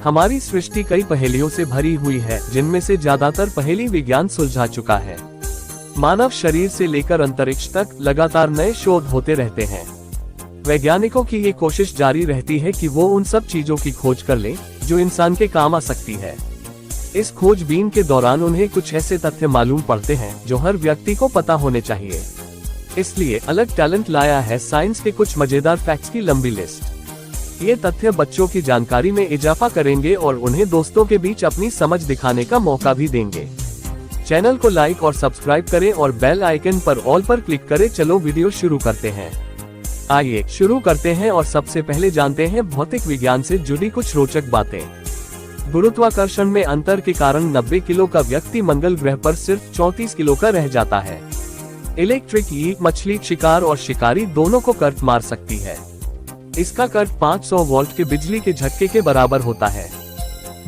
हमारी सृष्टि कई पहेलियों से भरी हुई है, जिनमें से ज्यादातर पहेली विज्ञान सुलझा चुका है। मानव शरीर से लेकर अंतरिक्ष तक लगातार नए शोध होते रहते हैं। वैज्ञानिकों की ये कोशिश जारी रहती है कि वो उन सब चीजों की खोज कर लें जो इंसान के काम आ सकती है। इस खोजबीन के दौरान उन्हें कुछ ऐसे तथ्य मालूम पड़ते हैं जो हर व्यक्ति को पता होने चाहिए। इसलिए अलग टैलेंट लाया है साइंस के कुछ मजेदार फैक्ट्स की लंबी लिस्ट। ये तथ्य बच्चों की जानकारी में इजाफा करेंगे और उन्हें दोस्तों के बीच अपनी समझ दिखाने का मौका भी देंगे। चैनल को लाइक और सब्सक्राइब करें और बेल आइकन पर ऑल पर क्लिक करें। चलो वीडियो शुरू करते हैं। आइए शुरू करते हैं और सबसे पहले जानते हैं भौतिक विज्ञान से जुड़ी कुछ रोचक बातें। गुरुत्वाकर्षण में अंतर के कारण 90 किलो का व्यक्ति मंगल ग्रह पर सिर्फ 34 किलो का रह जाता है। इलेक्ट्रिक ईट मछली शिकार और शिकारी दोनों को कर्क मार सकती है। इसका कर्क 500 वोल्ट के बिजली के झटके के बराबर होता है।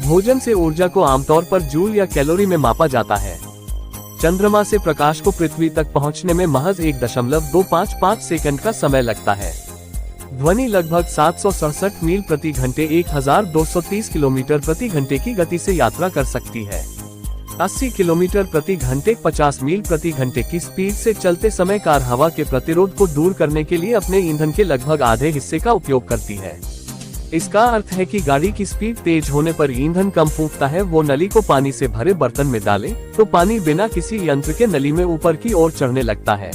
भोजन से ऊर्जा को आमतौर पर जूल या कैलोरी में मापा जाता है। चंद्रमा से प्रकाश को पृथ्वी तक पहुंचने में महज 1.255 सेकंड का समय लगता है। ध्वनि लगभग 767 मील प्रति घंटे 1230 किलोमीटर प्रति घंटे की गति से यात्रा कर सकती है। 80 किलोमीटर प्रति घंटे 50 मील प्रति घंटे की स्पीड से चलते समय कार हवा के प्रतिरोध को दूर करने के लिए अपने ईंधन के लगभग आधे हिस्से का उपयोग करती है। इसका अर्थ है कि गाड़ी की स्पीड तेज होने पर ईंधन कम फूंकता है। वो नली को पानी से भरे बर्तन में डाले तो पानी बिना किसी यंत्र के नली में ऊपर की ओर चढ़ने लगता है।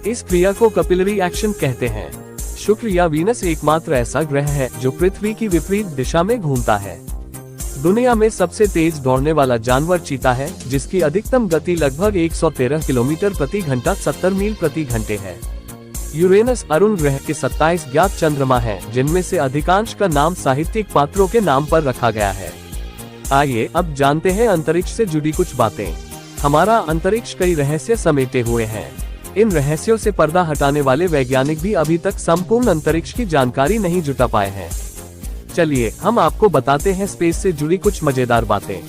इस क्रिया को कैपिलरी एक्शन कहते हैं। शुक्र या वीनस एकमात्र ऐसा ग्रह है जो पृथ्वी की विपरीत दिशा में घूमता है। दुनिया में सबसे तेज दौड़ने वाला जानवर चीता है, जिसकी अधिकतम गति लगभग 113 किलोमीटर प्रति घंटा 70 मील प्रति घंटे है। यूरेनस अरुण ग्रह के 27 ज्ञात चंद्रमा हैं, जिनमें से अधिकांश का नाम साहित्यिक पात्रों के नाम पर रखा गया है। आइए अब जानते हैं अंतरिक्ष से जुड़ी कुछ बातें। हमारा अंतरिक्ष कई रहस्य समेटे हुए हैं। इन रहस्यों से पर्दा हटाने वाले वैज्ञानिक भी अभी तक संपूर्ण अंतरिक्ष की जानकारी नहीं जुटा पाए हैं। चलिए हम आपको बताते हैं स्पेस से जुड़ी कुछ मजेदार बातें।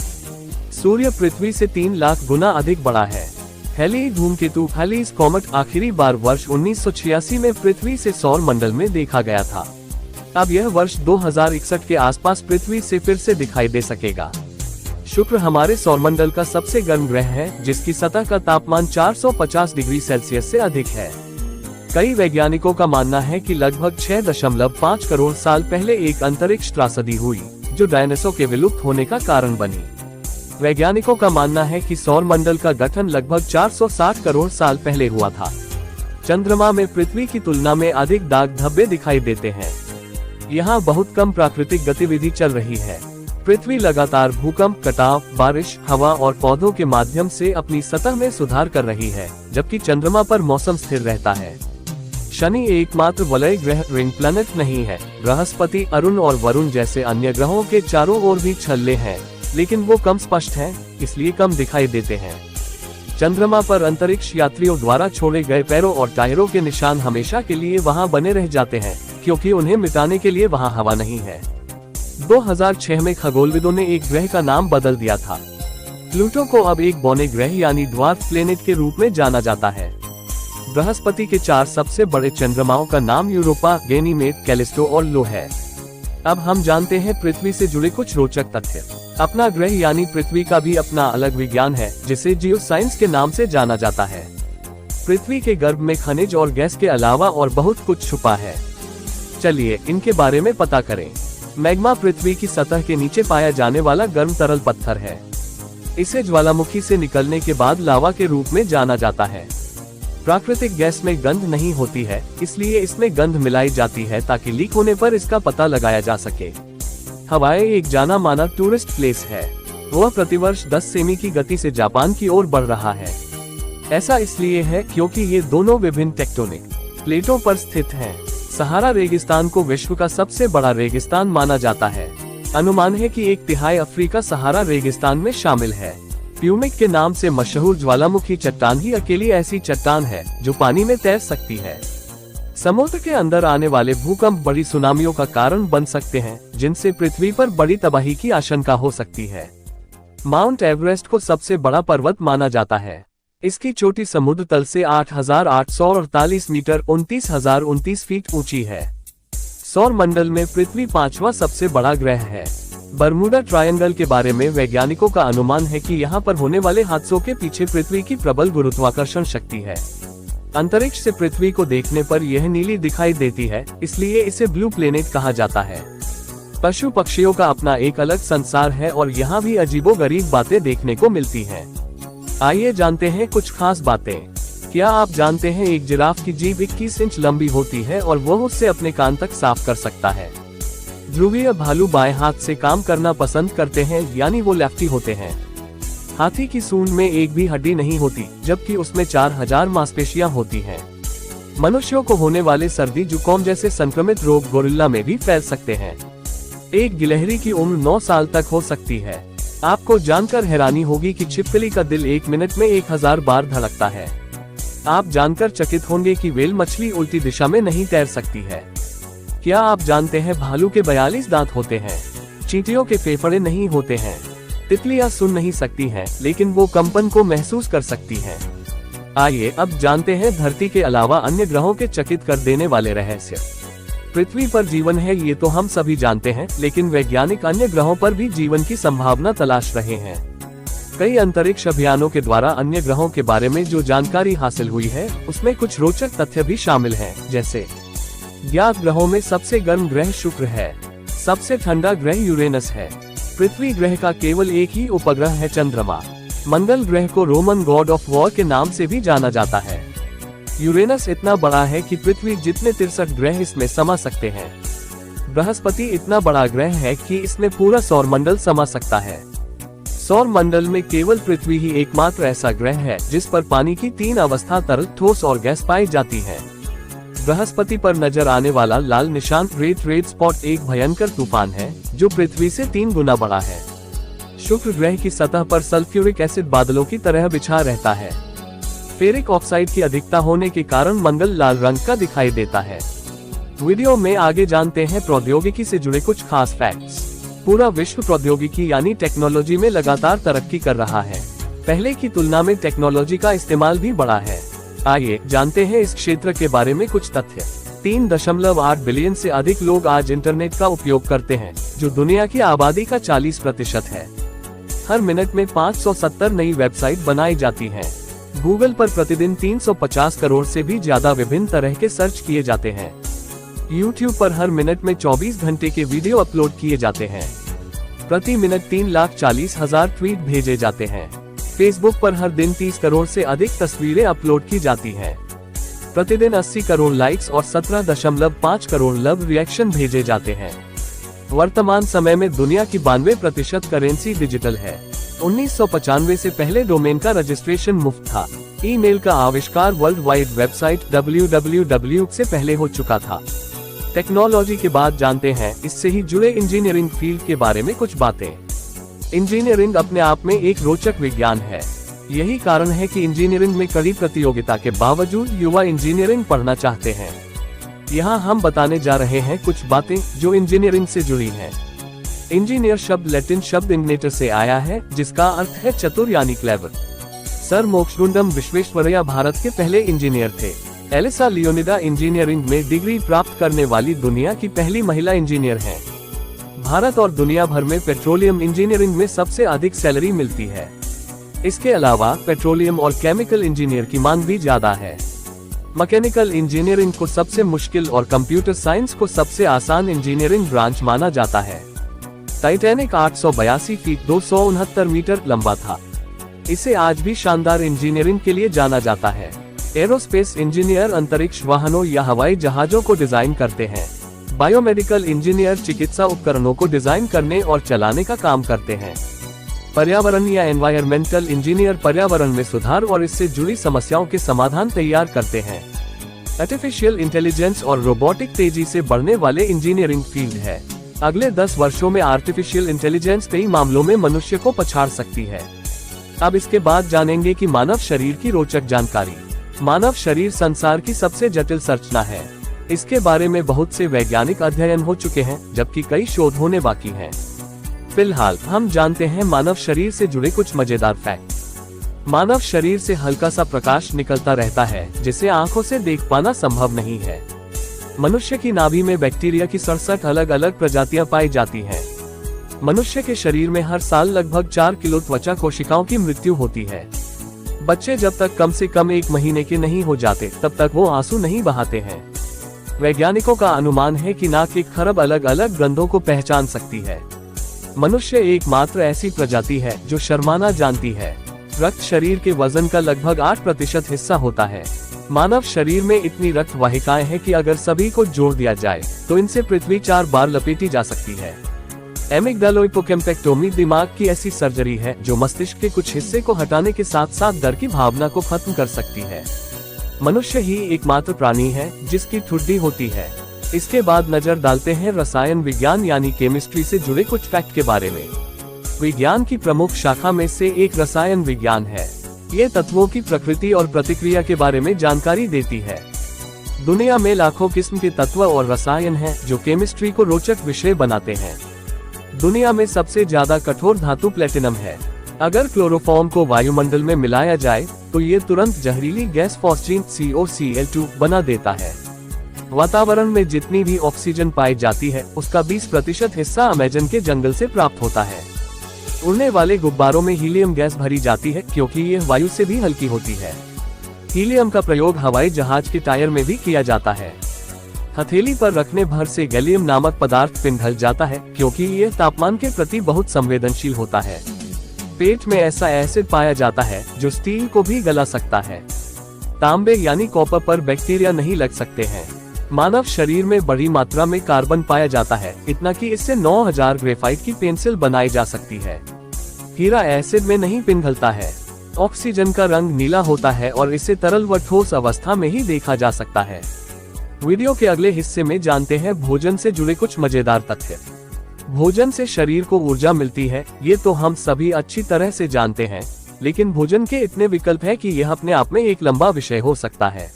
सूर्य पृथ्वी से 3 लाख गुना अधिक बड़ा है। हैली धूमकेतु हैलीज कॉमेट आखिरी बार वर्ष 1986 में पृथ्वी से सौर मंडल में देखा गया था। अब यह वर्ष 2061 के आसपास पृथ्वी से फिर से दिखाई दे सकेगा। शुक्र हमारे सौरमंडल का सबसे गर्म ग्रह है, जिसकी सतह का तापमान 450 डिग्री सेल्सियस से अधिक है। कई वैज्ञानिकों का मानना है कि लगभग 6.5 करोड़ साल पहले एक अंतरिक्ष त्रासदी हुई, जो डायनासोर के विलुप्त होने का कारण बनी। वैज्ञानिकों का मानना है कि सौर मंडल का गठन लगभग 460 करोड़ साल पहले हुआ था। चंद्रमा में पृथ्वी की तुलना में अधिक दाग धब्बे दिखाई देते हैं। यहाँ बहुत कम प्राकृतिक गतिविधि चल रही है। पृथ्वी लगातार भूकंप, कटाव, बारिश, हवा और पौधों के माध्यम से अपनी सतह में सुधार कर रही है, जबकि चंद्रमा पर मौसम स्थिर रहता है। शनि एकमात्र वलय ग्रह रिंग प्लैनेट नहीं है। बृहस्पति, अरुण और वरुण जैसे अन्य ग्रहों के चारों ओर भी छल्ले हैं, लेकिन वो कम स्पष्ट हैं, इसलिए कम दिखाई देते हैं। चंद्रमा पर अंतरिक्ष यात्रियों द्वारा छोड़े गए पैरों और टायरों के निशान हमेशा के लिए वहां बने रह जाते हैं, क्योंकि उन्हें मिटाने के लिए वहां हवा नहीं है। 2006 में खगोलविदों ने एक ग्रह का नाम बदल दिया था। प्लूटो को अब एक बौने ग्रह यानी ड्वार्फ प्लेनेट के रूप में जाना जाता है। बृहस्पति के 4 सबसे बड़े चंद्रमाओं का नाम यूरोपा, गैनीमेड, कैलिस्टो और लो है। अब हम जानते हैं पृथ्वी से जुड़े कुछ रोचक तथ्य। अपना ग्रह यानी पृथ्वी का भी अपना अलग विज्ञान है, जिसे जियो साइंस के नाम से जाना जाता है। पृथ्वी के गर्भ में खनिज और गैस के अलावा और बहुत कुछ छुपा है। चलिए इनके बारे में पता करें। मैग्मा पृथ्वी की सतह के नीचे पाया जाने वाला गर्म तरल पत्थर है। इसे ज्वालामुखी से निकलने के बाद लावा के रूप में जाना जाता है। प्राकृतिक गैस में गंध नहीं होती है, इसलिए इसमें गंध मिलाई जाती है ताकि लीक होने पर इसका पता लगाया जा सके। हवाई एक जाना माना टूरिस्ट प्लेस है। वह प्रतिवर्ष 10 सेमी की गति से जापान की ओर बढ़ रहा है। ऐसा इसलिए है क्योंकि ये दोनों विभिन्न टेक्टोनिक प्लेटों पर स्थित हैं। सहारा रेगिस्तान को विश्व का सबसे बड़ा रेगिस्तान माना जाता है। अनुमान है कि 1/3 अफ्रीका सहारा रेगिस्तान में शामिल है। प्यूमिक के नाम से मशहूर ज्वालामुखी चट्टान ही अकेली ऐसी चट्टान है जो पानी में तैर सकती है। समुद्र के अंदर आने वाले भूकंप बड़ी सुनामियों का कारण बन सकते हैं, जिनसे पृथ्वी पर बड़ी तबाही की आशंका हो सकती है। माउंट एवरेस्ट को सबसे बड़ा पर्वत माना जाता है। इसकी चोटी समुद्र तल से 8,848 मीटर 29,029 फीट ऊंची है। सौर मंडल में पृथ्वी 5वां सबसे बड़ा ग्रह है। बरमूडा ट्रायंगल के बारे में वैज्ञानिकों का अनुमान है कि यहाँ पर होने वाले हादसों के पीछे पृथ्वी की प्रबल गुरुत्वाकर्षण शक्ति है। अंतरिक्ष से पृथ्वी को देखने पर यह नीली दिखाई देती है, इसलिए इसे ब्लू प्लेनेट कहा जाता है। पशु पक्षियों का अपना एक अलग संसार है और यहाँ भी अजीबोगरीब बातें देखने को मिलती हैं। आइए जानते हैं कुछ खास बातें। क्या आप जानते हैं एक जिराफ की जीभ 21 इंच लंबी होती है और वह उससे अपने कान तक साफ कर सकता है। ध्रुवीय भालू बाएं हाथ से काम करना पसंद करते हैं, यानी वो लेफ्टी होते हैं। हाथी की सूंड में एक भी हड्डी नहीं होती, जबकि उसमें 4000 मांसपेशियां होती हैं। मनुष्यों को होने वाले सर्दी जुकाम जैसे संक्रमित रोग गोरिल्ला में भी फैल सकते हैं। एक गिलहरी की उम्र 9 साल तक हो सकती है। आपको जानकर हैरानी होगी कि छिपकली का दिल 1 मिनट में 1000 बार धड़कता है। आप जानकर चकित होंगे कि व्हेल मछली उल्टी दिशा में नहीं तैर सकती है। क्या आप जानते हैं भालू के 42 दांत होते हैं। चींटियों के फेफड़े नहीं होते हैं। तितलियां सुन नहीं सकती हैं, लेकिन वो कंपन को महसूस कर सकती हैं। आइए अब जानते हैं धरती के अलावा अन्य ग्रहों के चकित कर देने वाले रहस्य। पृथ्वी पर जीवन है ये तो हम सभी जानते हैं, लेकिन वैज्ञानिक अन्य ग्रहों पर भी जीवन की संभावना तलाश रहे हैं। कई अंतरिक्ष अभियानों के द्वारा अन्य ग्रहों के बारे में जो जानकारी हासिल हुई है, उसमें कुछ रोचक तथ्य भी शामिल हैं, जैसे ज्ञात ग्रहों में सबसे गर्म ग्रह शुक्र है, सबसे ठंडा ग्रह यूरेनस है, पृथ्वी ग्रह का केवल एक ही उपग्रह है चंद्रमा, मंगल ग्रह को रोमन गॉड ऑफ वॉर के नाम से भी जाना जाता है। यूरेनस इतना बड़ा है कि पृथ्वी जितने 63 ग्रह इसमें समा सकते हैं। बृहस्पति इतना बड़ा ग्रह है कि इसमें पूरा सौर मंडल समा सकता है। सौर मंडल में केवल पृथ्वी ही एकमात्र ऐसा ग्रह है जिस पर पानी की 3 अवस्था तरल, ठोस और गैस पाई जाती है। बृहस्पति पर नजर आने वाला लाल निशान रेड स्पॉट एक भयंकर तूफान है जो पृथ्वी से 3 गुना बड़ा है। शुक्र ग्रह की सतह पर सल्फ्यूरिक एसिड बादलों की तरह बिछा रहता है। फेरिक ऑक्साइड की अधिकता होने के कारण मंगल लाल रंग का दिखाई देता है। वीडियो में आगे जानते हैं प्रौद्योगिकी से जुड़े कुछ खास फैक्ट्स। पूरा विश्व प्रौद्योगिकी यानी टेक्नोलॉजी में लगातार तरक्की कर रहा है। पहले की तुलना में टेक्नोलॉजी का इस्तेमाल भी बढ़ा है। आइए जानते हैं इस क्षेत्र के बारे में कुछ तथ्य। 3.8 बिलियन से अधिक लोग आज इंटरनेट का उपयोग करते हैं, जो दुनिया की आबादी का 40% है। हर मिनट में 570 नई वेबसाइट बनाई जाती हैं। गूगल पर प्रतिदिन 350 करोड़ से भी ज्यादा विभिन्न तरह के सर्च किए जाते हैं। YouTube पर हर मिनट में 24 घंटे के वीडियो अपलोड किए जाते हैं। प्रति मिनट 3,40,000 ट्वीट भेजे जाते हैं। फेसबुक पर हर दिन 30 करोड़ से अधिक तस्वीरें अपलोड की जाती हैं। प्रतिदिन 80 करोड़ लाइक्स और 17.5 करोड़ लव रिएक्शन भेजे जाते हैं। वर्तमान समय में दुनिया की 92% करेंसी डिजिटल है। 1995 से पहले डोमेन का रजिस्ट्रेशन मुफ्त था। ईमेल का आविष्कार वर्ल्ड वाइड वेबसाइट www से पहले हो चुका था। टेक्नोलॉजी के बाद जानते हैं इससे ही जुड़े इंजीनियरिंग फील्ड के बारे में कुछ बातें। इंजीनियरिंग अपने आप में एक रोचक विज्ञान है। यही कारण है कि इंजीनियरिंग में कड़ी प्रतियोगिता के बावजूद युवा इंजीनियरिंग पढ़ना चाहते हैं। यहाँ हम बताने जा रहे हैं कुछ बातें जो इंजीनियरिंग से जुड़ी हैं। इंजीनियर शब्द लैटिन शब्द इग्नेटर से आया है, जिसका अर्थ है चतुर यानी क्लेवर। सर मोक्षगुंडम विश्वेश्वरैया भारत के पहले इंजीनियर थे। एलिसा लियोनिडा इंजीनियरिंग में डिग्री प्राप्त करने वाली दुनिया की पहली महिला इंजीनियर हैं। भारत और दुनिया भर में पेट्रोलियम इंजीनियरिंग में सबसे अधिक सैलरी मिलती है। इसके अलावा पेट्रोलियम और केमिकल इंजीनियर की मांग भी ज्यादा है। मैकेनिकल इंजीनियरिंग को सबसे मुश्किल और कंप्यूटर साइंस को सबसे आसान इंजीनियरिंग ब्रांच माना जाता है। टाइटैनिक 882 फीट 269 मीटर लंबा था। इसे आज भी शानदार इंजीनियरिंग के लिए जाना जाता है। एरोस्पेस इंजीनियर अंतरिक्ष वाहनों या हवाई जहाजों को डिजाइन करते हैं। बायोमेडिकल इंजीनियर चिकित्सा उपकरणों को डिजाइन करने और चलाने का काम करते हैं। पर्यावरण या एनवायरमेंटल इंजीनियर पर्यावरण में सुधार और इससे जुड़ी समस्याओं के समाधान तैयार करते हैं। आर्टिफिशियल इंटेलिजेंस और रोबोटिक तेजी से बढ़ने वाले इंजीनियरिंग फील्ड है। अगले 10 वर्षों में आर्टिफिशियल इंटेलिजेंस कई मामलों में मनुष्य को पछाड़ सकती है। अब इसके बाद जानेंगे कि मानव शरीर की रोचक जानकारी। मानव शरीर संसार की सबसे जटिल संरचना है। इसके बारे में बहुत से वैज्ञानिक अध्ययन हो चुके हैं, जबकि कई शोध होने बाकी हैं। फिलहाल हम जानते हैं मानव शरीर से जुड़े कुछ मजेदार फैक्ट। मानव शरीर से हल्का सा प्रकाश निकलता रहता है, जिसे आंखों से देख पाना संभव नहीं है। मनुष्य की नाभि में बैक्टीरिया की 67 अलग अलग प्रजातियां पाई जाती हैं। मनुष्य के शरीर में हर साल लगभग 4 किलो त्वचा कोशिकाओं की मृत्यु होती है। बच्चे जब तक कम से कम 1 महीने के नहीं हो जाते तब तक वो आंसू नहीं बहाते हैं। वैज्ञानिकों का अनुमान है कि नाक 1 खरब अलग अलग गंधों को पहचान सकती है। मनुष्य एकमात्र ऐसी प्रजाति है जो शर्माना जानती है। रक्त शरीर के वजन का लगभग 8% हिस्सा होता है। मानव शरीर में इतनी रक्त वाहिकाएं हैं कि अगर सभी को जोड़ दिया जाए तो इनसे पृथ्वी 4 बार लपेटी जा सकती है। एमिग्डालोहिपोकैम्पेक्टोमी दिमाग की ऐसी सर्जरी है जो मस्तिष्क के कुछ हिस्से को हटाने के साथ साथ डर की भावना को खत्म कर सकती है। मनुष्य ही एकमात्र प्राणी है जिसकी ठुड्डी होती है। इसके बाद नजर डालते हैं रसायन विज्ञान यानी केमिस्ट्री से जुड़े कुछ फैक्ट के बारे में। विज्ञान की प्रमुख शाखा में से एक रसायन विज्ञान है। ये तत्वों की प्रकृति और प्रतिक्रिया के बारे में जानकारी देती है। दुनिया में लाखों किस्म के तत्व और रसायन हैं जो केमिस्ट्री को रोचक विषय बनाते हैं। दुनिया में सबसे ज्यादा कठोर धातु प्लेटिनम है। अगर क्लोरोफॉर्म को वायुमंडल में मिलाया जाए तो ये तुरंत जहरीली गैस फॉस्फीन COCl2 बना देता है। वातावरण में जितनी भी ऑक्सीजन पाई जाती है उसका 20% हिस्सा अमेजन के जंगल से प्राप्त होता है। उड़ने वाले गुब्बारों में हीलियम गैस भरी जाती है क्योंकि यह वायु से भी हल्की होती है। हीलियम का प्रयोग हवाई जहाज के टायर में भी किया जाता है। हथेली पर रखने भर से गैलियम नामक पदार्थ पिघल जाता है क्योंकि यह तापमान के प्रति बहुत संवेदनशील होता है। पेट में ऐसा एसिड पाया जाता है जो स्टील को भी गला सकता है। तांबे यानी कॉपर पर बैक्टीरिया नहीं लग सकते हैं। मानव शरीर में बड़ी मात्रा में कार्बन पाया जाता है, इतना कि इससे 9000 ग्रेफाइट की पेंसिल बनाई जा सकती है। हीरा एसिड में नहीं पिघलता है। ऑक्सीजन का रंग नीला होता है और इसे तरल व ठोस अवस्था में ही देखा जा सकता है। वीडियो के अगले हिस्से में जानते हैं भोजन से जुड़े कुछ मजेदार तथ्य। भोजन से शरीर को ऊर्जा मिलती है, ये तो हम सभी अच्छी तरह से जानते हैं, लेकिन भोजन के इतने विकल्प है कि यह अपने आप में एक लंबा विषय हो सकता है।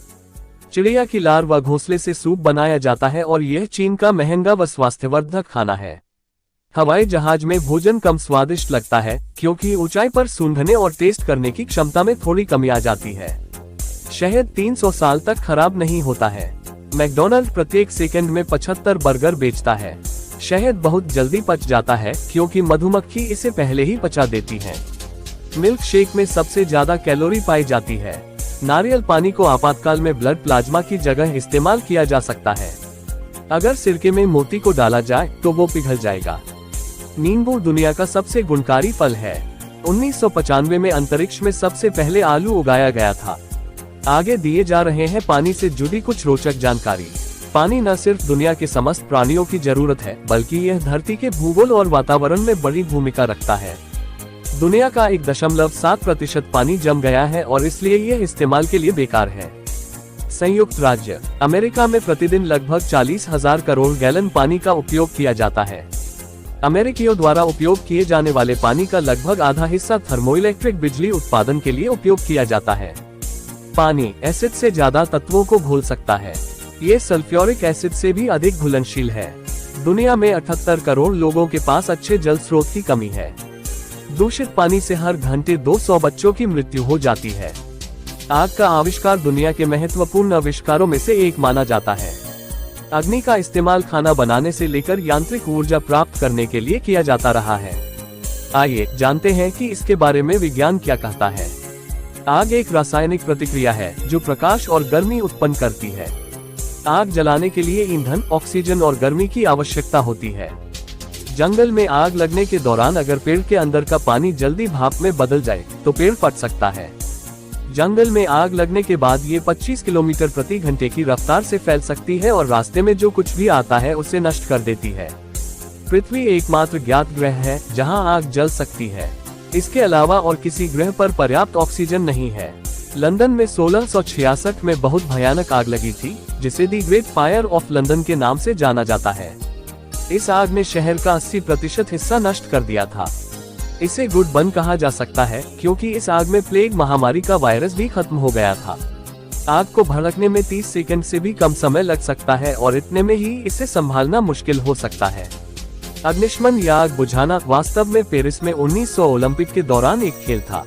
चिड़िया की लार व घोंसले से सूप बनाया जाता है और यह चीन का महंगा व स्वास्थ्यवर्धक खाना है। हवाई जहाज में भोजन कम स्वादिष्ट लगता है क्योंकि ऊंचाई पर सूंघने और टेस्ट करने की क्षमता में थोड़ी कमी आ जाती है। शहद 300 साल तक खराब नहीं होता है। मैकडॉनल्ड प्रत्येक सेकंड में 75 बर्गर बेचता है। शहद बहुत जल्दी पच जाता है क्योंकि मधुमक्खी इसे पहले ही पचा देती है। मिल्क शेक में सबसे ज्यादा कैलोरी पाई जाती है। नारियल पानी को आपातकाल में ब्लड प्लाज्मा की जगह इस्तेमाल किया जा सकता है। अगर सिरके में मोती को डाला जाए तो वो पिघल जाएगा। नींबू दुनिया का सबसे गुणकारी फल है। 1995 में अंतरिक्ष में सबसे पहले आलू उगाया गया था। आगे दिए जा रहे हैं पानी से जुड़ी कुछ रोचक जानकारी। पानी न सिर्फ दुनिया के समस्त प्राणियों की जरूरत है, बल्कि यह धरती के भूगोल और वातावरण में बड़ी भूमिका रखता है। दुनिया का 1.7% पानी जम गया है और इसलिए यह इस्तेमाल के लिए बेकार है। संयुक्त राज्य अमेरिका में प्रतिदिन लगभग 40,000 करोड़ गैलन पानी का उपयोग किया जाता है। अमेरिकियों द्वारा उपयोग किए जाने वाले पानी का लगभग आधा हिस्सा थर्मोइलेक्ट्रिक बिजली उत्पादन के लिए उपयोग किया जाता है। पानी एसिड से ज्यादा तत्वों को घोल सकता है। ये सल्फ्यूरिक एसिड से भी अधिक घुलनशील है। दुनिया में 78 करोड़ लोगों के पास अच्छे जल स्रोत की कमी है। दूषित पानी से हर घंटे 200 बच्चों की मृत्यु हो जाती है। आग का आविष्कार दुनिया के महत्वपूर्ण आविष्कारों में से एक माना जाता है। अग्नि का इस्तेमाल खाना बनाने से लेकर यांत्रिक ऊर्जा प्राप्त करने के लिए किया जाता रहा है। आइए जानते हैं कि इसके बारे में विज्ञान क्या कहता है। आग एक रासायनिक प्रतिक्रिया है जो प्रकाश और गर्मी उत्पन्न करती है। आग जलाने के लिए ईंधन, ऑक्सीजन और गर्मी की आवश्यकता होती है। जंगल में आग लगने के दौरान अगर पेड़ के अंदर का पानी जल्दी भाप में बदल जाए तो पेड़ फट सकता है। जंगल में आग लगने के बाद ये 25 किलोमीटर प्रति घंटे की रफ्तार से फैल सकती है और रास्ते में जो कुछ भी आता है उसे नष्ट कर देती है। पृथ्वी एकमात्र ज्ञात ग्रह है जहां आग जल सकती है। इसके अलावा और किसी ग्रह पर पर्याप्त ऑक्सीजन नहीं है। लंदन में 1666 में बहुत भयानक आग लगी थी जिसे the great fire of London के नाम से जाना जाता है। इस आग ने शहर का 80% हिस्सा नष्ट कर दिया था। इसे गुड बर्न कहा जा सकता है क्योंकि इस आग में प्लेग महामारी का वायरस भी खत्म हो गया था। आग को भड़कने में 30 सेकंड से भी कम समय लग सकता है और इतने में ही इसे संभालना मुश्किल हो सकता है। अग्निशमन या आग बुझाना वास्तव में पेरिस में 1900 ओलंपिक के दौरान एक खेल था।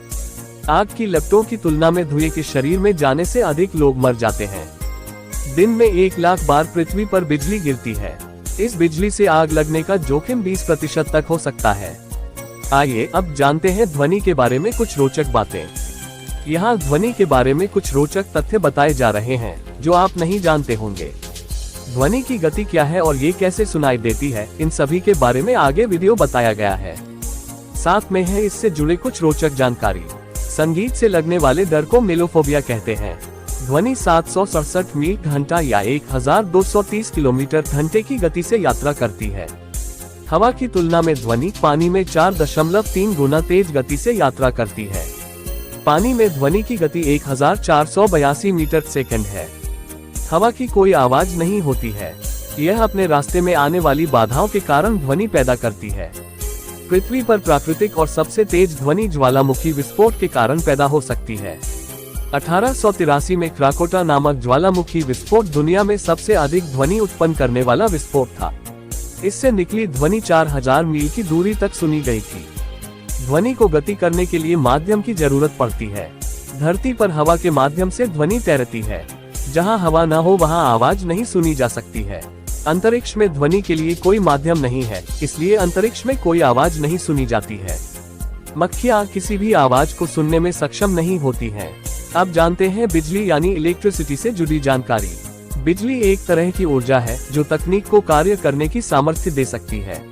आग की लपटों की तुलना में धुएं के शरीर में जाने से अधिक लोग मर जाते हैं। दिन में 1 लाख बार पृथ्वी पर बिजली गिरती है। इस बिजली से आग लगने का जोखिम 20% तक हो सकता है। आइए अब जानते हैं ध्वनि के बारे में कुछ रोचक बातें। यहाँ ध्वनि के बारे में कुछ रोचक तथ्य बताए जा रहे हैं जो आप नहीं जानते होंगे। ध्वनि की गति क्या है और ये कैसे सुनाई देती है, इन सभी के बारे में आगे वीडियो बताया गया है। साथ में है इससे जुड़े कुछ रोचक जानकारी। संगीत से लगने वाले डर को मेलोफोबिया कहते हैं। ध्वनि 767 मील घंटा या 1230 किलोमीटर घंटे की गति से यात्रा करती है। हवा की तुलना में ध्वनि पानी में 4.3 गुना तेज गति से यात्रा करती है। पानी में ध्वनि की गति 1482 मीटर सेकंड है। हवा की कोई आवाज नहीं होती है। यह अपने रास्ते में आने वाली बाधाओं के कारण ध्वनि पैदा करती है। पृथ्वी पर प्राकृतिक और सबसे तेज ध्वनि ज्वालामुखी विस्फोट के कारण पैदा हो सकती है। 1883 में क्राकोटा नामक ज्वालामुखी विस्फोट दुनिया में सबसे अधिक ध्वनि उत्पन्न करने वाला विस्फोट था। इससे निकली ध्वनि 4000 मील की दूरी तक सुनी गई थी। ध्वनि को गति करने के लिए माध्यम की जरूरत पड़ती है। धरती पर हवा के माध्यम से ध्वनि तैरती है। जहां हवा न हो वहां आवाज नहीं सुनी जा सकती है। अंतरिक्ष में ध्वनि के लिए कोई माध्यम नहीं है, इसलिए अंतरिक्ष में कोई आवाज नहीं सुनी जाती है। मक्खियां किसी भी आवाज को सुनने में सक्षम नहीं होती हैं। अब जानते हैं बिजली यानी इलेक्ट्रिसिटी से जुड़ी जानकारी। बिजली एक तरह की ऊर्जा है जो तकनीक को कार्य करने की सामर्थ्य दे सकती है।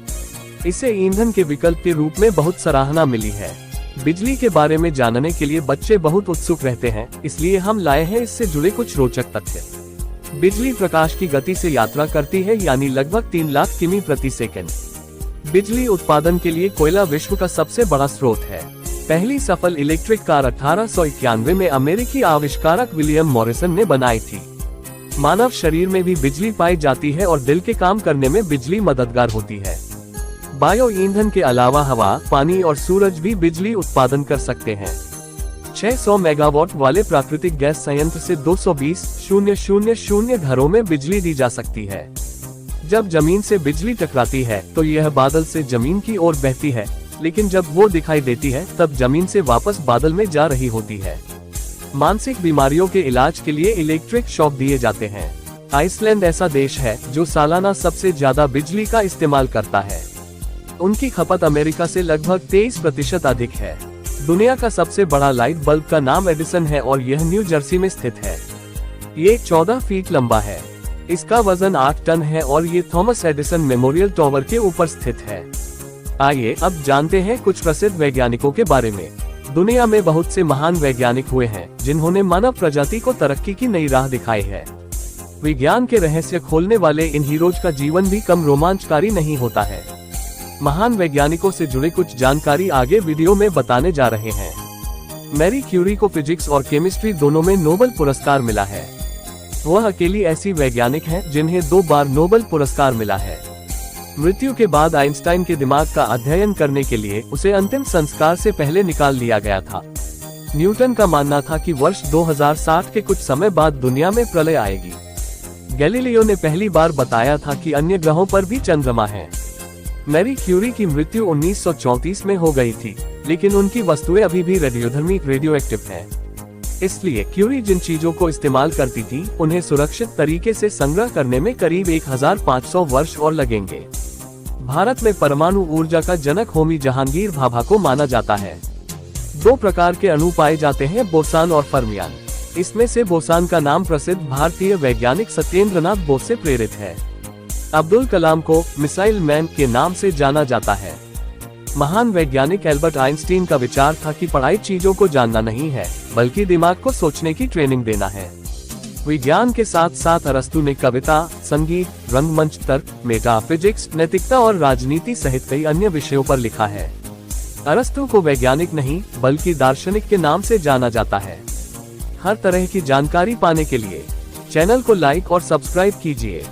इसे ईंधन के विकल्प के रूप में बहुत सराहना मिली है। बिजली के बारे में जानने के लिए बच्चे बहुत उत्सुक रहते हैं, इसलिए हम लाए हैं इससे जुड़े कुछ रोचक तथ्य। बिजली प्रकाश की गति से यात्रा करती है, यानी लगभग 3 लाख किमी प्रति सेकंड। बिजली उत्पादन के लिए कोयला विश्व का सबसे बड़ा स्रोत है। पहली सफल इलेक्ट्रिक कार 1891 में अमेरिकी आविष्कारक विलियम मॉरिसन ने बनाई थी। मानव शरीर में भी बिजली पाई जाती है और दिल के काम करने में बिजली मददगार होती है। बायो ईंधन के अलावा हवा, पानी और सूरज भी बिजली उत्पादन कर सकते हैं। 600 मेगावाट वाले प्राकृतिक गैस संयंत्र से 220,000 घरों में बिजली दी जा सकती है। जब जमीन से बिजली टकराती है तो यह बादल से जमीन की ओर बहती है, लेकिन जब वो दिखाई देती है तब जमीन से वापस बादल में जा रही होती है। मानसिक बीमारियों के इलाज के लिए इलेक्ट्रिक शॉक दिए जाते हैं। आइसलैंड ऐसा देश है जो सालाना सबसे ज्यादा बिजली का इस्तेमाल करता है। उनकी खपत अमेरिका से लगभग 23% अधिक है। दुनिया का सबसे बड़ा लाइट बल्ब का नाम एडिसन है और यह न्यू जर्सी में स्थित है। ये 14 फीट लंबा है। इसका वजन 8 टन है और ये थॉमस एडिसन मेमोरियल टावर के ऊपर स्थित है। आइए अब जानते हैं कुछ प्रसिद्ध वैज्ञानिकों के बारे में। दुनिया में बहुत से महान वैज्ञानिक हुए हैं जिन्होंने मानव प्रजाति को तरक्की की नई राह दिखाई है। विज्ञान के रहस्य खोलने वाले इन हीरोज का जीवन भी कम रोमांचकारी नहीं होता है। महान वैज्ञानिकों से जुड़े कुछ जानकारी आगे वीडियो में बताने जा रहे हैं। मैरी क्यूरी को फिजिक्स और केमिस्ट्री दोनों में नोबेल पुरस्कार मिला है। वह अकेली ऐसी वैज्ञानिक हैं जिन्हें 2 बार नोबेल पुरस्कार मिला है। मृत्यु के बाद आइंस्टाइन के दिमाग का अध्ययन करने के लिए उसे अंतिम संस्कार से पहले निकाल लिया गया था। न्यूटन का मानना था कि वर्ष 2060 के कुछ समय बाद दुनिया में प्रलय आएगी। गैलीलियो ने पहली बार बताया था कि अन्य ग्रहों पर भी चंद्रमा है। मैरी क्यूरी की मृत्यु 1934 में हो गई थी, लेकिन उनकी वस्तुएं अभी भी रेडियोएक्टिव हैं। इसलिए क्यूरी जिन चीजों को इस्तेमाल करती थी उन्हें सुरक्षित तरीके से संग्रह करने में करीब 1500 वर्ष और लगेंगे। भारत में परमाणु ऊर्जा का जनक होमी जहांगीर भाभा को माना जाता है। 2 प्रकार के अणु पाए जाते हैं, बोसान और फर्मियान। इसमें से बोसान का नाम प्रसिद्ध भारतीय वैज्ञानिक सत्येंद्रनाथ बोस से प्रेरित है। अब्दुल कलाम को मिसाइल मैन के नाम से जाना जाता है। महान वैज्ञानिक एल्बर्ट आइंस्टीन का विचार था कि पढ़ाई चीजों को जानना नहीं है, बल्कि दिमाग को सोचने की ट्रेनिंग देना है। विज्ञान के साथ साथ अरस्तु ने कविता, संगीत, रंगमंच, तर्क, मेटाफिजिक्स, नैतिकता और राजनीति सहित कई अन्य विषयों पर लिखा है। अरस्तु को वैज्ञानिक नहीं बल्कि दार्शनिक के नाम से जाना जाता है। हर तरह की जानकारी पाने के लिए चैनल को लाइक और सब्सक्राइब कीजिए।